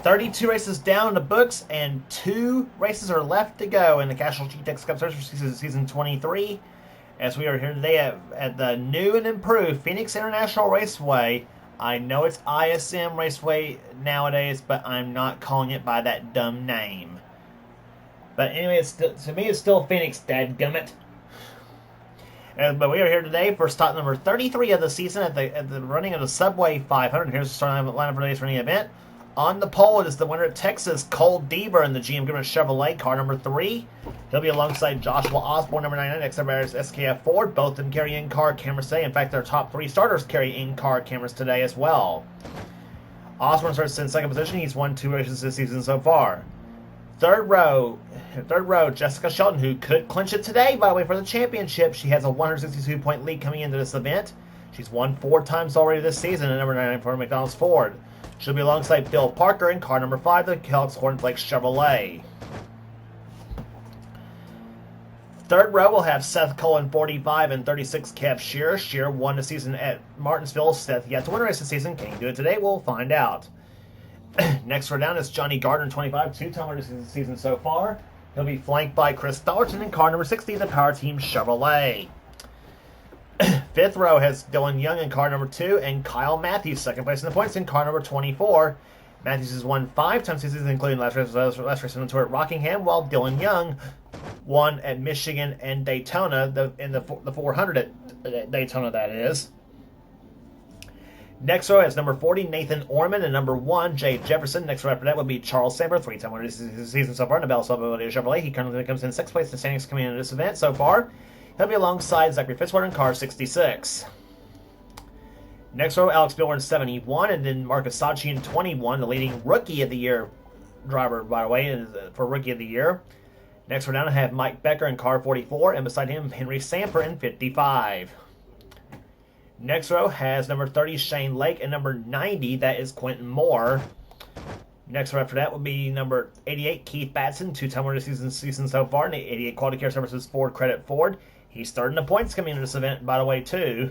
32 races down in the books, and 2 races are left to go in the Castrol GTX Cup Series for season 23. As we are here today at the new and improved Phoenix International Raceway. I know it's ISM Raceway nowadays, but I'm not calling it by that dumb name. But anyway, to me, it's still Phoenix, dadgummit. But we are here today for stop number 33 of the season at the running of the Subway 500. Here's the starting lineup for today's running event. On the pole, it is the winner of Texas, Cole Deaver, in the GM Goodman Chevrolet, car number 3. He'll be alongside Joshua Osborne, number 99, XMR's SKF Ford. Both of them carry in-car cameras today. In fact, their top 3 starters carry in-car cameras today as well. Osborne starts in second position. He's won 2 races this season so far. Third row, Jessica Shelton, who could clinch it today, by the way, for the championship. She has a 162-point lead coming into this event. She's won 4 times already this season, at number 99 for McDonald's Ford. She'll be alongside Bill Parker in car number 5, the Kellogg's Hornflake Chevrolet. Third row will have Seth Cole in 45 and 36, Kev Shearer. Shearer won the season at Martinsville. Seth yet to win a race this season. Can he do it today? We'll find out. Next row down is Johnny Gardner in 25, 2-time winner this season so far. He'll be flanked by Chris Thornton in car number 60, the Power Team Chevrolet. Fifth row has Dylan Young in car number 2 and Kyle Matthews, second place in the points, in car number 24. Matthews has won 5 times this season, including last race on the tour at Rockingham, while Dylan Young won at Michigan and Daytona, in the 400 at Daytona, that is. Next row has number 40, Nathan Orman, and number 1, Jay Jefferson. Next row after that would be Charles Samber, 3-time winner this season so far in the Bell Chevrolet. He currently comes in 6th place in the standings coming into this event so far. He'll be alongside Zachary Fitzwater in car 66. Next row, Alex Miller in 71, and then Marcus Sachi in 21, the leading Rookie of the Year driver, by the way, for Rookie of the Year. Next row down, I have Mike Becker in car 44, and beside him, Henry Samper in 55. Next row has number 30, Shane Lake, and number 90, that is Quentin Moore. Next row after that will be number 88, Keith Batson, 2-time winner this season so far, and the 88 Quality Care Services Ford Credit Ford. He's starting the points coming into this event, by the way, too.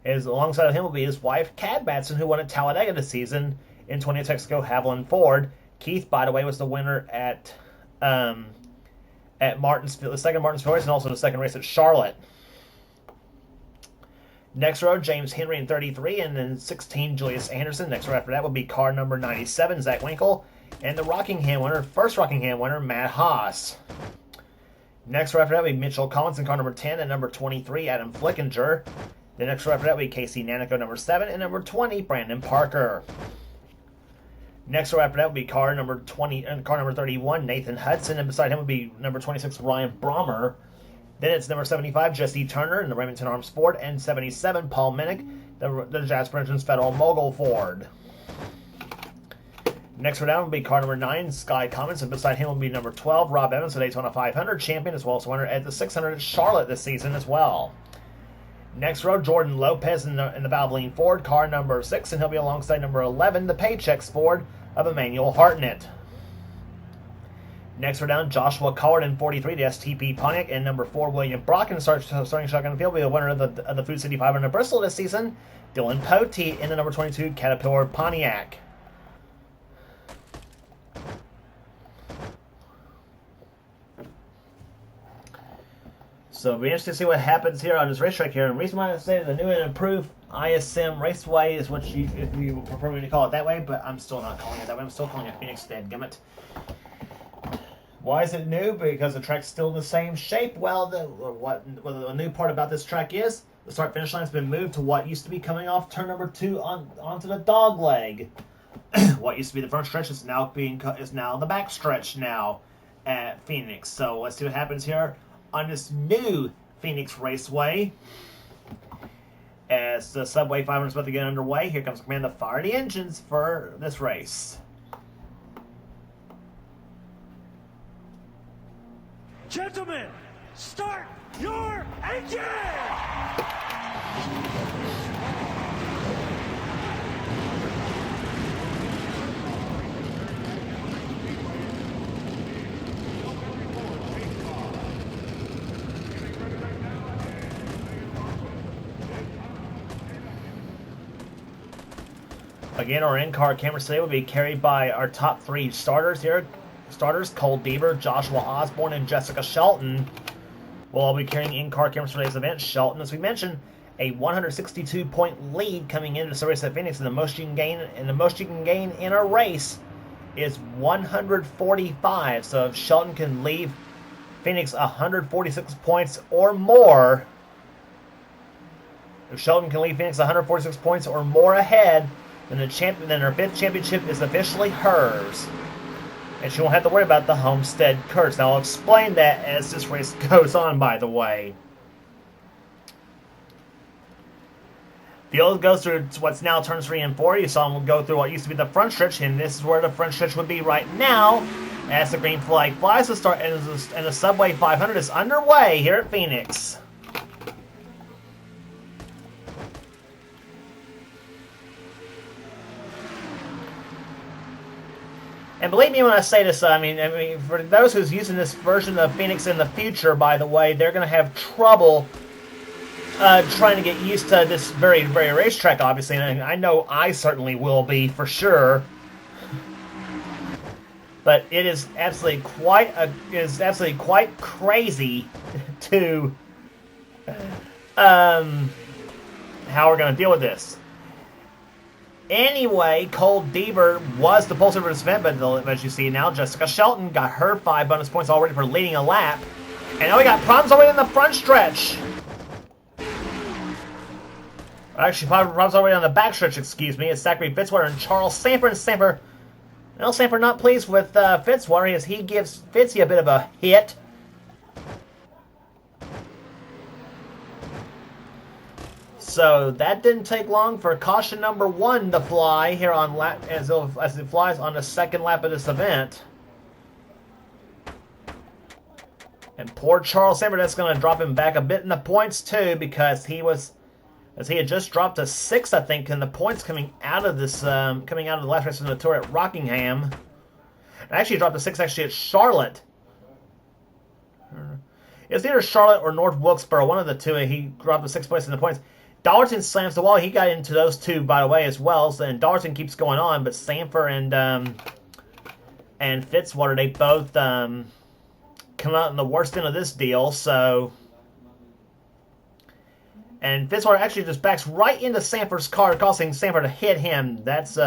As alongside of him will be his wife, Cad Batson, who won at Talladega this season in 20 Texaco Haviland Ford. Keith, by the way, was the winner at Martinsville, the second Martinsville race, and also the second race at Charlotte. Next row, James Henry in 33, and then 16, Julius Anderson. Next row after that will be car number 97, Zach Winkle, and the Rockingham winner, first Rockingham winner, Matt Haas. Next row after that will be Mitchell Collins in car number 10, and number 23, Adam Flickinger. The next row after that will be Casey Nanico, number 7, and number 20, Brandon Parker. Next row after that will be car number 20 and car number 31, Nathan Hudson, and beside him will be number 26, Ryan Brommer. Then it's number 75, Jesse Turner in the Remington Arms Ford, and 77, Paul Minnick, the Jasper Engines Federal Mogul Ford. Next row down will be car number 9, Sky Cummins, and beside him will be number 12, Rob Evans, the Daytona 500 champion, as well as winner at the 600 at Charlotte this season as well. Next row, Jordan Lopez in the Valvoline Ford, car number 6, and he'll be alongside number 11, the Paychex Ford of Emmanuel Hartnett. Next row down, Joshua Collard in 43, the STP Pontiac, and number 4, William Brock in the starting shotgun field will be the winner of the Food City 500 Bristol this season. Dylan Pote in the number 22 Caterpillar Pontiac. So it'll be interesting to see what happens here on this racetrack here. And the reason why I say the new and improved ISM Raceway is what if you prefer me to call it that way, but I'm still not calling it that way. I'm still calling it Phoenix, dadgummit. Why is it new? Because the track's still in the same shape. Well, the new part about this track is the start-finish line's been moved to what used to be coming off turn number 2 onto the dog leg. What used to be the front stretch is now the back stretch now at Phoenix. So let's see what happens here on this new Phoenix Raceway. As the Subway 500 is about to get underway, here comes command to fire the engines for this race. Gentlemen, start your engine! Again, our in-car cameras today will be carried by our top 3 starters here. Starters, Cole Deaver, Joshua Osborne, and Jessica Shelton will all be carrying in-car cameras for today's event. Shelton, as we mentioned, a 162-point lead coming into the race at Phoenix, and the most you can gain in a race is 145. So if Shelton can leave Phoenix 146 points or more, if Shelton can leave Phoenix 146 points or more ahead, then her 5th championship is officially hers, and she won't have to worry about the Homestead curse. Now I'll explain that as this race goes on, by the way. Field goes through what's now turns 3 and 4. You saw him go through what used to be the front stretch, and this is where the front stretch would be right now, as the green flag flies to start, and the Subway 500 is underway here at Phoenix. And believe me when I say this, I mean, for those who's using this version of Phoenix in the future, by the way, they're going to have trouble trying to get used to this very, very racetrack, obviously, and I know I certainly will be, for sure. But it is absolutely quite crazy to how we're going to deal with this. Anyway, Cole Deaver was the pole sitter for this event, but as you see now, Jessica Shelton got her 5 bonus points already for leading a lap. And now we got problems already in the front stretch. Actually, problems already on the back stretch, excuse me. It's Zachary Fitzwater and Charles Sanford. And Sanford not pleased with Fitzwater as he gives Fitzy a bit of a hit. So that didn't take long for caution number 1 to fly here on lap as it flies on the 2nd lap of this event. And poor Charles Sanford, that's going to drop him back a bit in the points too, because he had just dropped to 6, I think, in the points coming out of the last race of the tour at Rockingham. And actually dropped to 6 actually at Charlotte. It's either Charlotte or North Wilkesboro, one of the two. He dropped to 6 places in the points. Dollarton slams the wall. He got into those 2, by the way, as well. So, and Dollarton keeps going on, but Sanford and Fitzwater, they both come out in the worst end of this deal. So, and Fitzwater actually just backs right into Sanford's car, causing Sanford to hit him. That's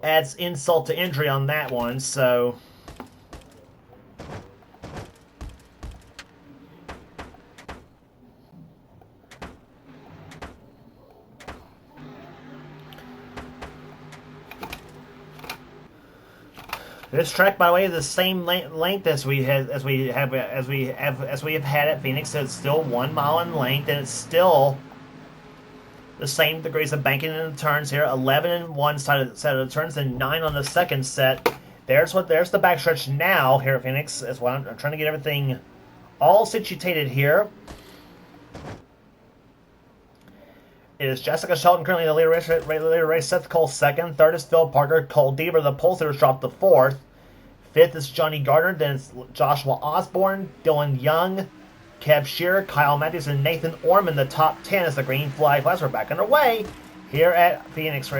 adds insult to injury on that one. So. This track, by the way, is the same length as we have had at Phoenix. It's still 1 mile in length, and it's still the same degrees of banking in the turns here. 11 in one set of the turns, and 9 on the second set. There's the backstretch now here at Phoenix. As well, I'm trying to get everything all situated here. It is Jessica Shelton currently in the leader race. Seth Cole 2nd. 3rd is Phil Parker. Cole Deaver, the pole sitter, dropped to 4th. 5th is Johnny Gardner. Then it's Joshua Osborne, Dylan Young, Kev Shearer, Kyle Matthews, and Nathan Orman. The top 10 as the green flag flies. We're back underway here at Phoenix.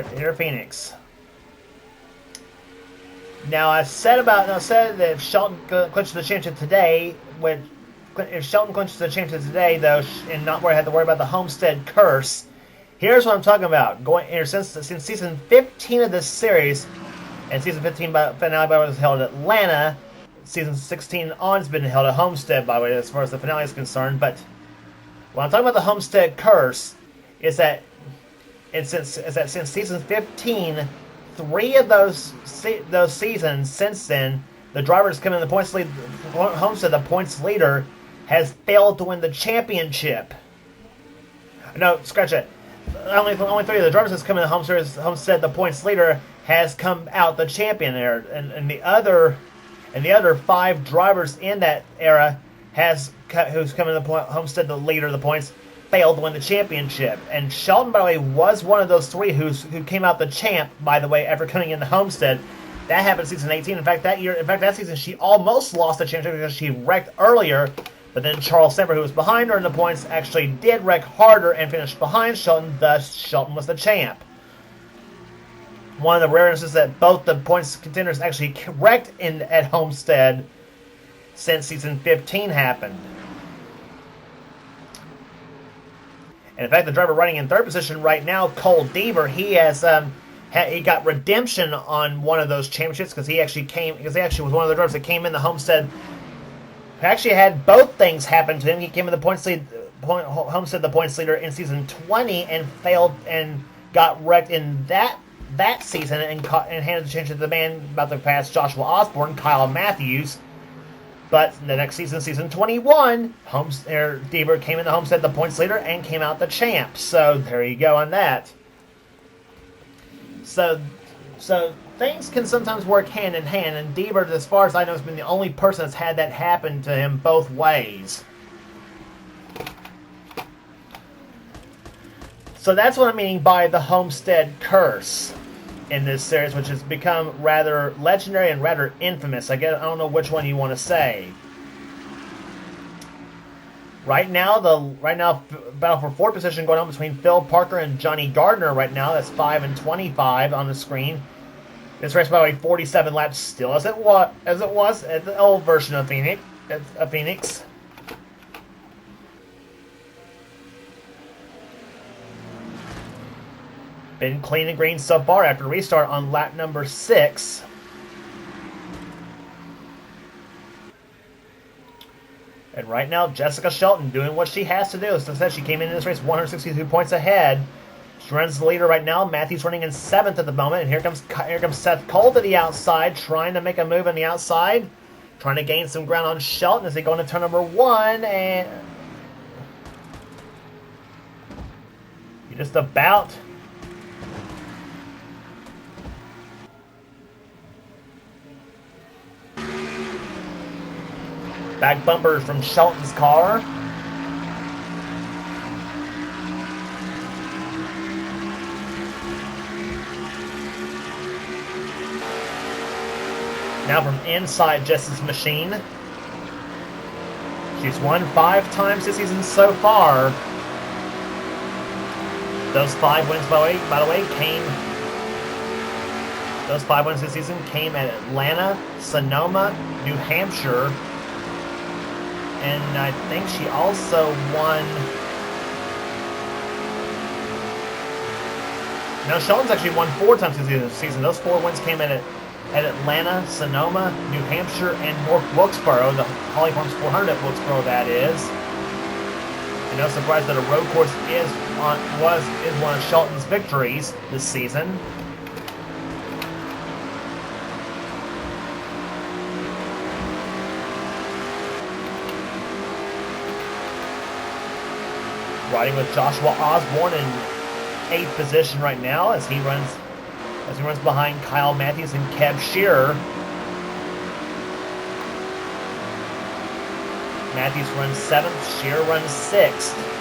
Now I said that if Shelton clinches the championship today, though, and not have to worry about the Homestead curse. Here's what I'm talking about. Going here since season 15 of this series, and season 15 finale was held at Atlanta. Season 16 on has been held at Homestead, by the way, as far as the finale is concerned. But when I'm talking about the Homestead curse, is that since season 15, 3 of those seasons since then, the drivers coming in the points lead. Homestead, the points leader, has failed to win the championship. No, scratch it. Only 3 of the drivers that's come in the Homestead, the points leader, has come out the champion there, and the other 5 drivers in that era who's come in the Homestead, the leader of the points, failed to win the championship. And Shelton, by the way, was one of those 3 who came out the champ, by the way, after coming in the Homestead. That happened in season 18. In fact, that season, she almost lost the championship because she wrecked earlier. But then Charles Semper, who was behind her in the points, actually did wreck harder and finished behind Shelton. Thus, Shelton was the champ. one of the rare instances that both the points contenders actually wrecked at Homestead since season 15 happened. And in fact, the driver running in third position right now, Cole Deaver, he has he got redemption on one of those championships because he actually was one of the drivers that came in the Homestead. He actually had both things happen to him. He came in the Homestead the points leader in season 20 and failed and got wrecked in that season and handed the championship to the man about to pass Joshua Osborne, Kyle Matthews. But the next season, season 21, Deaver came in the Homestead the points leader and came out the champ. So there you go on that. So things can sometimes work hand in hand, and Deaver, as far as I know, has been the only person that's had that happen to him both ways. So that's what I'm meaning by the Homestead curse in this series, which has become rather legendary and rather infamous. I don't know which one you want to say. Right now, battle for fourth position going on between Phil Parker and Johnny Gardner. Right now, that's 5 and 25 on the screen. This race, by the way, 47 laps, still as it was at the old version of Phoenix. Been clean and green so far after restart on lap number 6. And right now, Jessica Shelton doing what she has to do. As I said, she came into this race 162 points ahead. She runs the leader right now. Matthews running in 7th at the moment. And here comes Seth Cole to the outside, trying to make a move on the outside. Trying to gain some ground on Shelton as they go into turn number 1. And he just about... Back bumper from Shelton's car. Now from inside Jess's machine. She's won 5 times this season so far. Those 5 wins, by the way, came... Those 5 wins this season came at Atlanta, Sonoma, New Hampshire, and I think she also won... No, Shelton's actually won 4 times this season. Those 4 wins came at Atlanta, Sonoma, New Hampshire, and North Wilkesboro. The Holly Farms 400 at Wilkesboro, that is. And no surprise that a road course is one of Shelton's victories this season. Riding with Joshua Osborne in 8th position right now as he runs behind Kyle Matthews and Kev Shearer. Matthews runs 7th, Shearer runs 6th.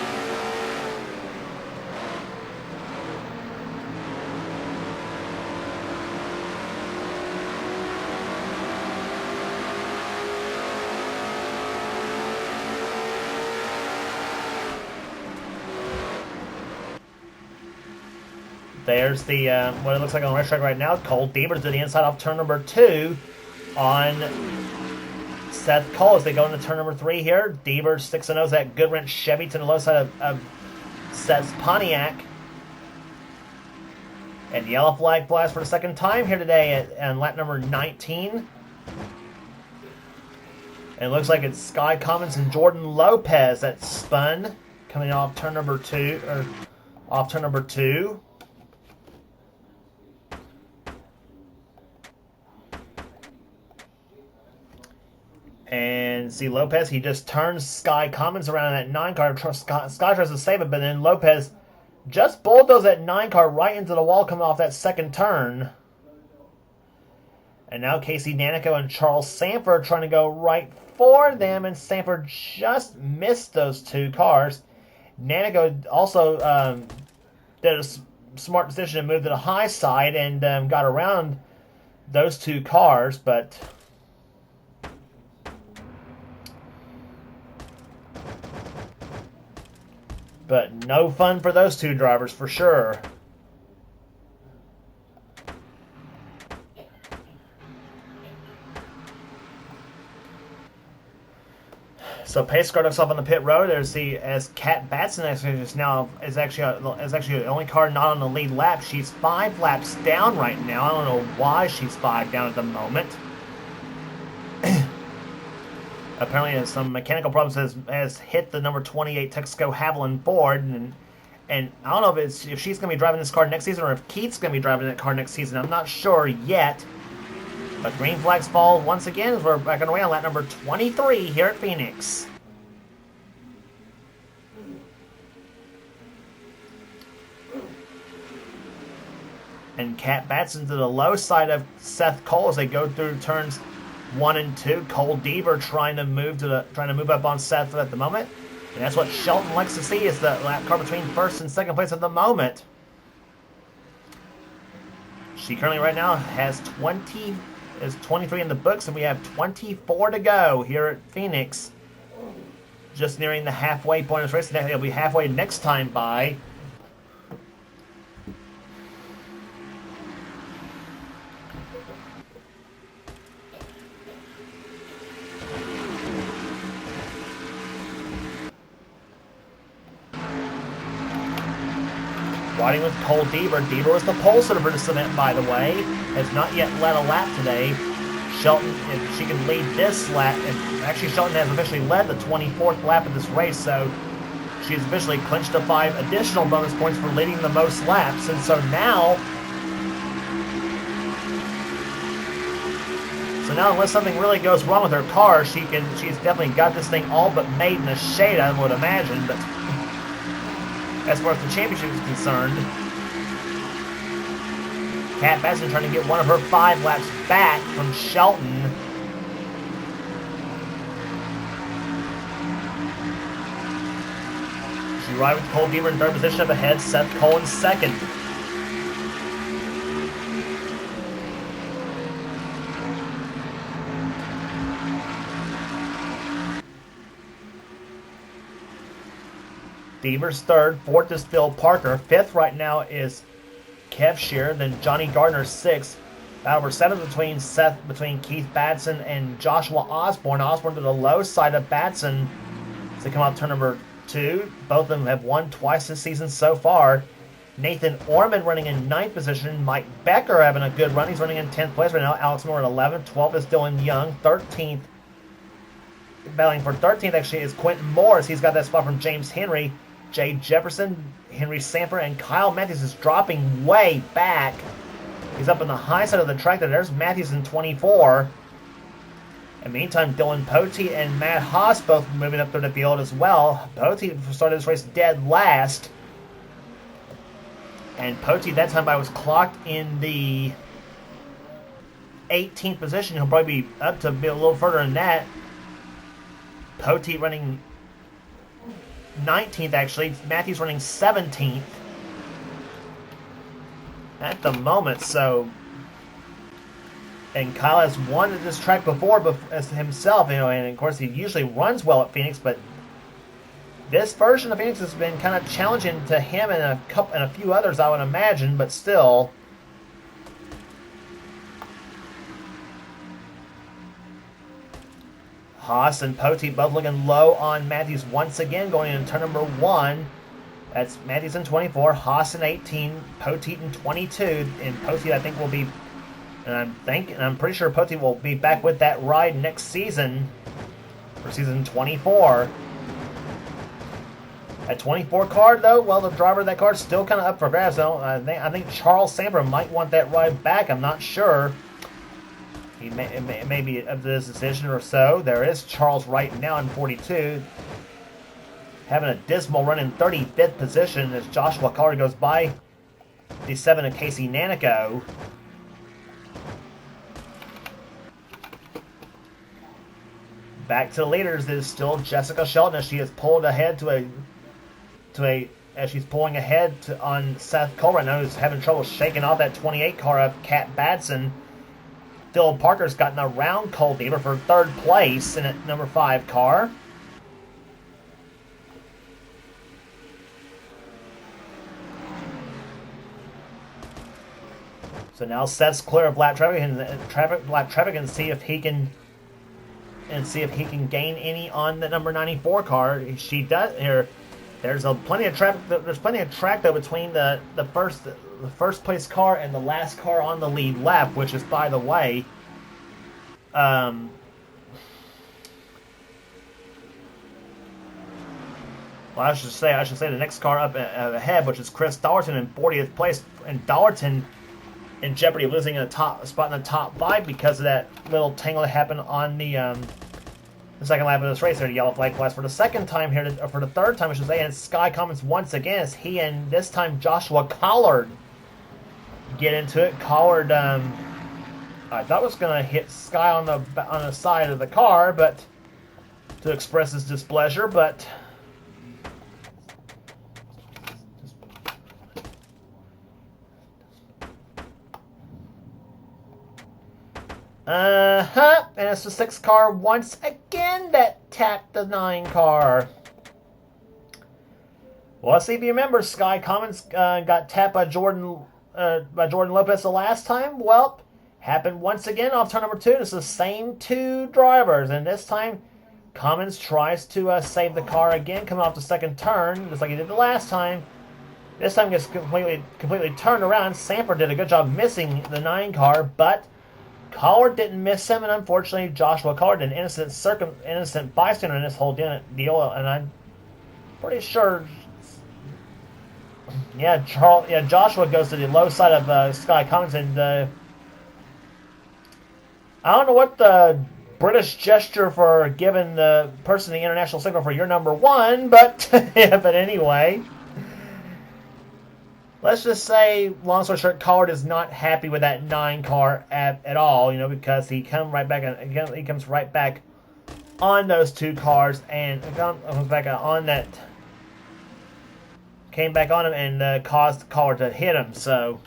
There's the what it looks like on the racetrack right now. Cole Deaver to the inside off turn number 2 on Seth Cole as they go into turn number 3 here. Deaver sticks a nose at Goodwrench Chevy to the low side of Seth's Pontiac. And yellow flag flies for the second time here today at lap number 19. And it looks like it's Sky Commons and Jordan Lopez that spun coming off turn number 2 or off turn number 2. And see Lopez, he just turns Sky Commons around in that 9 car. Sky tries to save it, but then Lopez just bulldozed that 9 car right into the wall coming off that second turn. And now Casey Danico and Charles Sanford trying to go right for them, and Sanford just missed those 2 cars. Danico also did a smart decision to move to the high side and got around those 2 cars, but no fun for those 2 drivers for sure. So pace car ducks off on the pit road. There's as Kat Batson is actually the only car not on the lead lap. She's 5 laps down right now. I don't know why she's 5 down at the moment. Apparently, some mechanical problems has hit the number 28 Texaco Haviland board, and I don't know if she's going to be driving this car next season or if Keith's going to be driving that car next season. I'm not sure yet. But green flags fall once again as we're back on the way on lap number 23 here at Phoenix. And Kat Batson to the low side of Seth Cole as they go through turns 1 and 2. Cole Deaver trying to move up on Seth at the moment. And that's what Shelton likes to see, is the lap car between first and second place at the moment. She currently right now has 23 in the books, and we have 24 to go here at Phoenix. Just nearing the halfway point of this race. It'll be halfway next time by. Riding with Cole Deaver. Deaver was the pole sitter for this event, by the way. Has not yet led a lap today. Shelton, if she can lead this lap, and actually Shelton has officially led the 24th lap of this race, so she's officially clinched the 5 additional bonus points for leading the most laps. And so now unless something really goes wrong with her car, she's definitely got this thing all but made in the shade, I would imagine. But as far as the championship is concerned, Kat Batson trying to get one of her 5 laps back from Shelton. She ride with Cole Deaver in third position up ahead, Seth Cole in second. Deaver's third, fourth is Phil Parker, fifth right now is Kev Shearer, then Johnny Gardner sixth. Battle for seventh between Keith Batson and Joshua Osborne. Osborne to the low side of Batson as they come out turn number 2. Both of them have won twice this season so far. Nathan Orman running in 9th position. Mike Becker having a good run. He's running in 10th place right now. Alex Moore at 11th. 12th is Dylan Young. 13th, battling for 13th actually, is Quentin Morris. He's got that spot from James Henry. Jay Jefferson, Henry Samper, and Kyle Matthews is dropping way back. He's up on the high side of the track there. There's Matthews in 24. In the meantime, Dylan Pote and Matt Haas both moving up through the field as well. Pote started this race dead last. And Pote, that time I was clocked in the 18th position. He'll probably be up to be a little further than that. Pote running 19th actually. Matthews running 17th at the moment. So, and Kyle has won at this track before as himself, and of course he usually runs well at Phoenix, but this version of Phoenix has been kind of challenging to him and a few others, I would imagine, but still. Haas and Pote both looking low on Matthews once again going into turn number 1. That's Matthews in 24, Haas in 18, Pote in 22, and Pote I think will be, and I'm pretty sure Pote will be back with that ride next season for season 24. At 24 car though, well, the driver of that car is still kind of up for grabs. So I think Charles Samper might want that ride back. I'm not sure. It may be up to this decision or so. There is Charles right now in 42. Having a dismal run in 35th position as Joshua Collier goes by the 7 of Casey Nanico. Back to the leaders is still Jessica Shelton as she has pulled ahead as she's pulling ahead on Seth Cole right now, who's having trouble shaking off that 28 car of Kat Batson. Phil Parker's gotten around Cole Deaver for 3rd place in at number 5 car. So now Seth's clear of lap traffic and see if he can and see if he can gain any on the number 94 car. She does here. There's plenty of traffic. There's plenty of track though between the first place car and the last car on the lead lap, which is, by the way, well, I should say the next car up ahead, which is Chris Dollerton in 40th place, and Dollerton in jeopardy of losing a spot in the top 5 because of that little tangle that happened on the second lap of this race. There, the yellow flag flies for the second time here, for the third time, I should say, and Sky Commons once again as he and this time Joshua Collard get into it. Collard, I thought was going to hit Sky on the side of the car, but to express his displeasure, but. And it's the 6 car once again that tapped the 9 car. Well, let's see if you remember, Sky Commons got tapped by Jordan Lopez the last time. Well, happened once again off turn number 2. It's the same 2 drivers, and this time Commons tries to save the car again, coming off the second turn, just like he did the last time. This time gets completely turned around. Samper did a good job missing the 9 car, but Collard didn't miss him, and unfortunately, Joshua Collard, an innocent bystander in this whole deal, and I'm pretty sure, Joshua goes to the low side of Sky Commons, and I don't know what the British gesture for giving the person the international signal for you're number 1, but but anyway. Let's just say, long story short, Collard is not happy with that 9 car at all, because he comes right back on those 2 cars and comes back on that, came back on him and caused Collard to hit him. So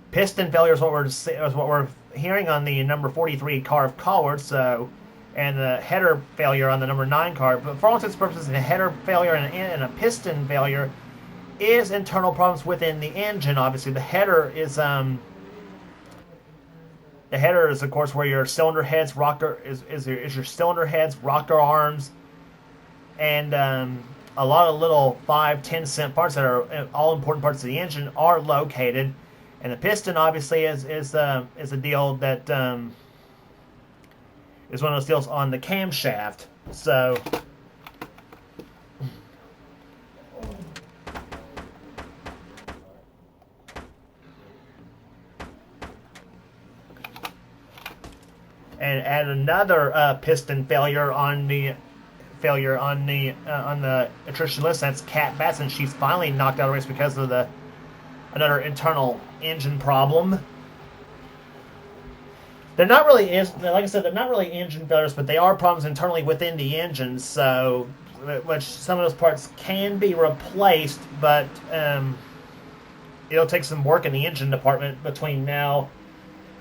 piston failure is what we're hearing on the number 43 car of Collard. So. And the header failure on the number 9 car. But for all intents and purposes, a header failure and a piston failure is internal problems within the engine. Obviously, the header is of course where your cylinder heads, rocker is your cylinder heads, rocker arms, and a lot of little 5-10 cent parts that are all important parts of the engine are located. And the piston obviously is a deal that. Is one of those deals on the camshaft. So, and add another piston failure on the attrition list. That's Kat Batson. She's finally knocked out of the race because of another internal engine problem. They're not really, like I said, they're not really engine failures, but they are problems internally within the engine, so, which some of those parts can be replaced, but it'll take some work in the engine department between now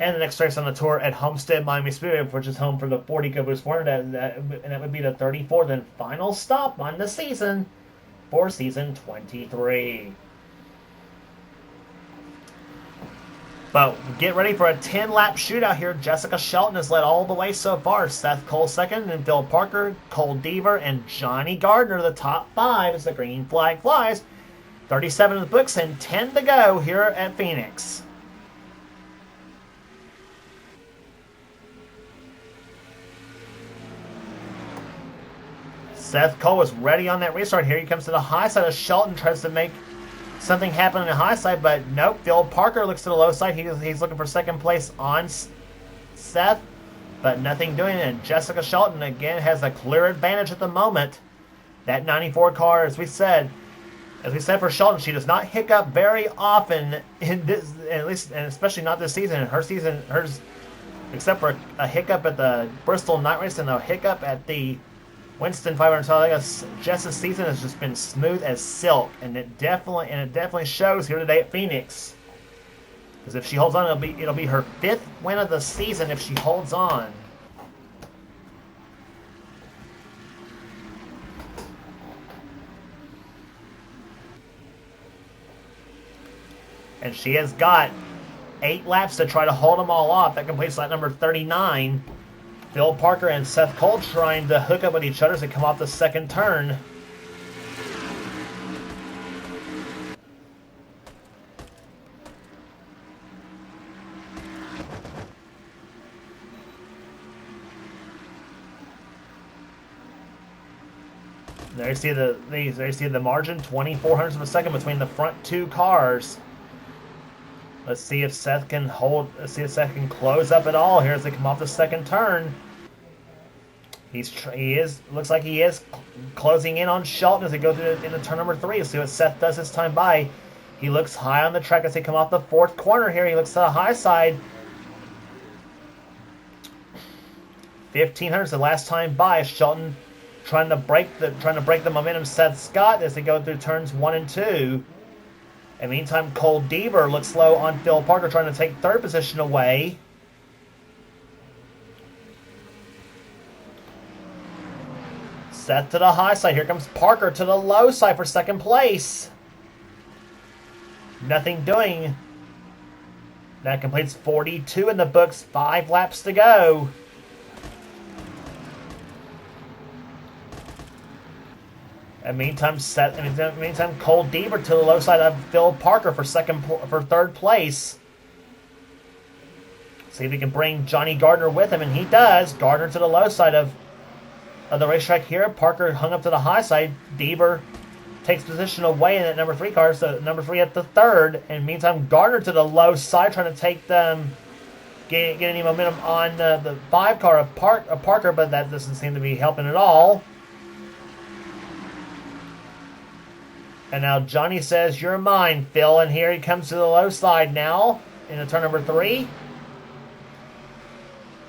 and the next race on the tour at Homestead Miami Speedway, which is home for the 40 Go-Boost 400, and that would be the 34th and final stop on the season for season 23. But get ready for a 10-lap shootout here. Jessica Shelton has led all the way so far. Seth Cole second, and Phil Parker, Cole Deaver, and Johnny Gardner, the top 5 as the green flag flies. 37 in the books and 10 to go here at Phoenix. Seth Cole is ready on that restart. Here he comes to the high side of Shelton, tries to make something happen on the high side, but nope. Phil Parker looks to the low side. He's looking for second place on Seth, but nothing doing it. And Jessica Shelton again has a clear advantage at the moment. That 94 car, as we said for Shelton, she does not hiccup very often in this, at least, and especially not this season. Hers, except for a hiccup at the Bristol night race and a hiccup at the Winston 500 Talladega, Jess's season has just been smooth as silk, and it definitely shows here today at Phoenix. Because if she holds on, it'll be her 5th win of the season if she holds on. And she has got 8 laps to try to hold them all off. That completes lap number 39. Phil Parker and Seth Cole trying to hook up with each other as they come off the second turn. There you see the margin, 24 hundredths of a second between the front 2 cars. Let's see if Seth can close up at all here as they come off the second turn. Looks like he is closing in on Shelton as they go through into turn number 3. Let's see what Seth does this time by. He looks high on the track as they come off the 4th corner here. He looks to the high side. 1500s the last time by. Shelton trying to break the momentum. Seth Scott as they go through turns 1 and 2. And meantime, Cole Deaver looks low on Phil Parker, trying to take 3rd position away. Seth to the high side. Here comes Parker to the low side for 2nd place. Nothing doing. That completes 42 in the books. 5 laps to go. And meantime, Cole Deaver to the low side of Phil Parker for 3rd place. See if he can bring Johnny Gardner with him, and he does. Gardner to the low side of the racetrack here. Parker hung up to the high side. Deaver takes position away in that number 3 car, so number 3 at the 3rd. And meantime, Gardner to the low side, trying to take them, get any momentum on the 5 car of Parker, but that doesn't seem to be helping at all. And now Johnny says, "You're mine, Phil." And here he comes to the low side now into turn number 3.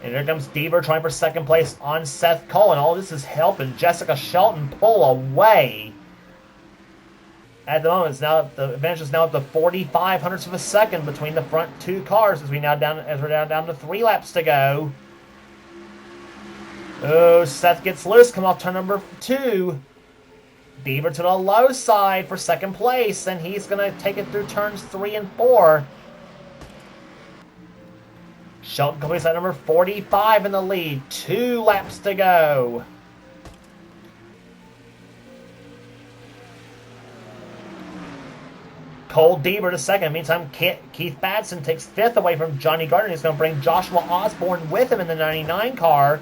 And here comes Deaver trying for 2nd place on Seth Cole. And all this is helping Jessica Shelton pull away. At the moment, the advantage is now up to 45 hundredths of a second between the front 2 cars as we're now down to 3 laps to go. Oh, Seth gets loose. Come off turn number 2. Deaver to the low side for 2nd place, and he's going to take it through turns 3 and 4. Shelton completes at number 45 in the lead. 2 laps to go. Cole Deaver to 2nd. Meantime, Keith Batson takes 5th away from Johnny Gardner. He's going to bring Joshua Osborne with him in the 99 car.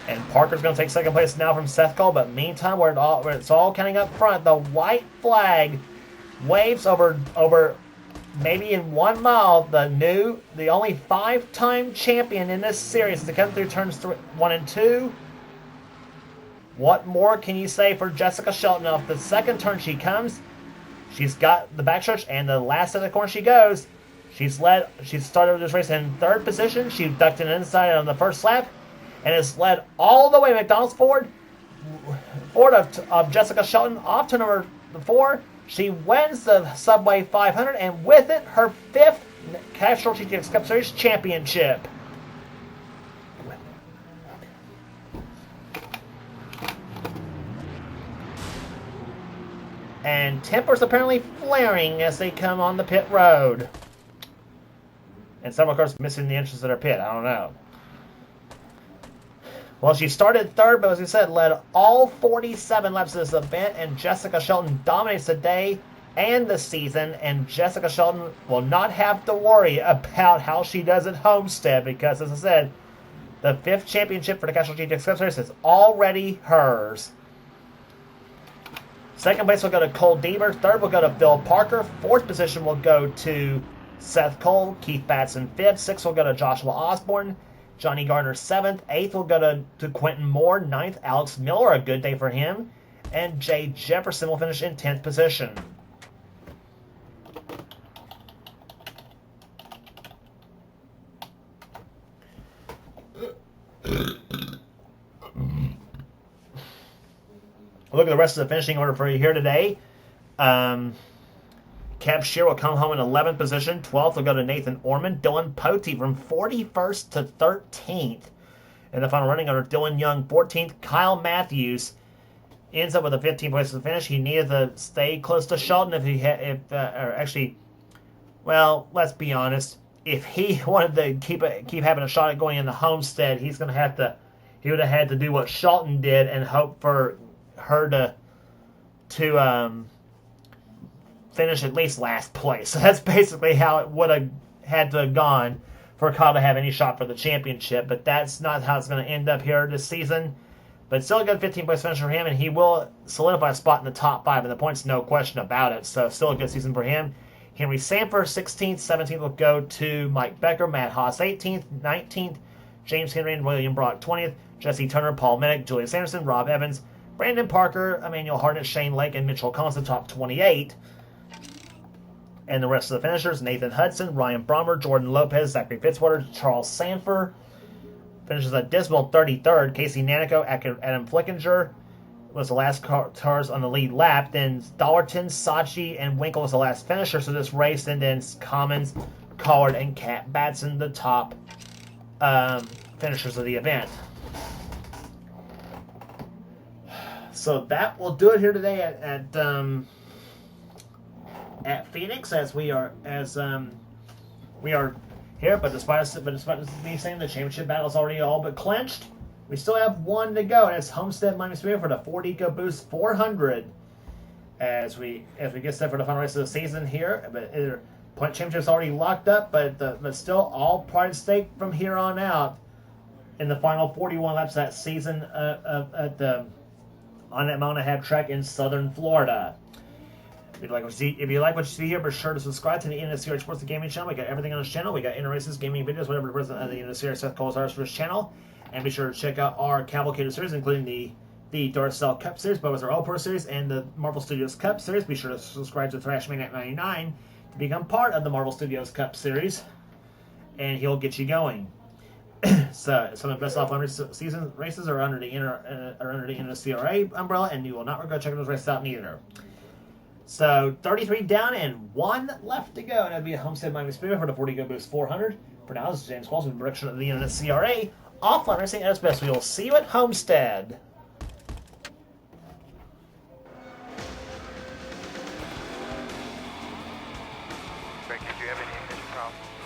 And Parker's going to take 2nd place now from Seth Cole. But meantime, where it's all counting up front, the white flag waves over maybe in 1 mile the only 5-time champion in this series as they come through turns 1 and 2. What more can you say for Jessica Shelton? Off the 2nd turn she comes. She's got the backstretch, and the last of the corner she goes. She's started this race in 3rd position. She ducked in inside on the 1st lap. And has led all the way McDonald's Ford of Jessica Shelton off to number 4. She wins the Subway 500, and with it, her 5th Castrol GTX Cup Series championship. And tempers apparently flaring as they come on the pit road. And several cars missing the entrance of their pit. I don't know. Well, she started 3rd, but as we said, led all 47 laps of this event, and Jessica Shelton dominates the day and the season, and Jessica Shelton will not have to worry about how she does at Homestead, because, as I said, the 5th championship for the Castrol GTX Cup Series is already hers. 2nd place will go to Cole Deaver, 3rd will go to Phil Parker, 4th position will go to Seth Cole, Keith Batson 5th, 6th will go to Joshua Osborne, Johnny Gardner 7th, 8th will go to Quentin Moore, 9th Alex Miller, a good day for him, and Jay Jefferson will finish in 10th position. Look at the rest of the finishing order for you here today. Kev Shear will come home in 11th position. 12th will go to Nathan Orman. Dylan Pote from 41st to 13th. In the final running order, Dylan Young 14th. Kyle Matthews ends up with a 15 places to finish. He needed to stay close to Shelton if he had, or actually, well, let's be honest. If he wanted to keep having a shot at going into Homestead, he would have had to do what Shelton did and hope for her to finish at least last place. So that's basically how it would have had to have gone for Kyle to have any shot for the championship. But that's not how it's going to end up here this season. But still a good 15-place finish for him, and he will solidify a spot in the top 5 in the points, no question about it. So still a good season for him. Henry Sanford, 16th. 17th will go to Mike Becker. Matt Haas, 18th. 19th, James Henry and William Brock, 20th. Jesse Turner, Paul Minnick, Julius Anderson, Rob Evans, Brandon Parker, Emmanuel Harnett, Shane Lake, and Mitchell Collins, the top 28. And the rest of the finishers, Nathan Hudson, Ryan Brommer, Jordan Lopez, Zachary Fitzwater, Charles Sanford. Finishes a dismal 33rd. Casey Nanico, Adam Flickinger was the last cars on the lead lap. Then Dollarton, Sachi, and Winkle was the last finisher. So this race, and then Commons, Collard, and Cat Batson, the top finishers of the event. So that will do it here today at Phoenix, as we are here. But despite me saying the championship battle is already all but clinched, we still have one to go, and it's Homestead -3 for the Ford EcoBoost 400. As we get set for the final race of the season here, but point championship's already locked up, but still all pride at stake from here on out in the final 41 laps of that season on that Mount Ahab track in southern Florida. If you like what you see here, be sure to subscribe to the NNSCRA Sports and Gaming channel. We got everything on this channel. We got inter-races, gaming videos, whatever the president of the NNSCRA Seth Cole's ours for this channel. And be sure to check out our Cavalcade series, including the Darcel Cup series, Bubba's All Pro series, and the Marvel Studios Cup series. Be sure to subscribe to Thrashman at 99 to become part of the Marvel Studios Cup series, and he'll get you going. So some of the best offline season races are under the NNSCRA umbrella, and you will not regret checking those races out neither. So 33 down and 1 left to go, and that'll be a Homestead -3 for the Ford EcoBoost 400. For now, this is James Qualls with the direction of the NNSCRA. Offline racing at its best. We will see you at Homestead. Greg, did you have any ignition problems?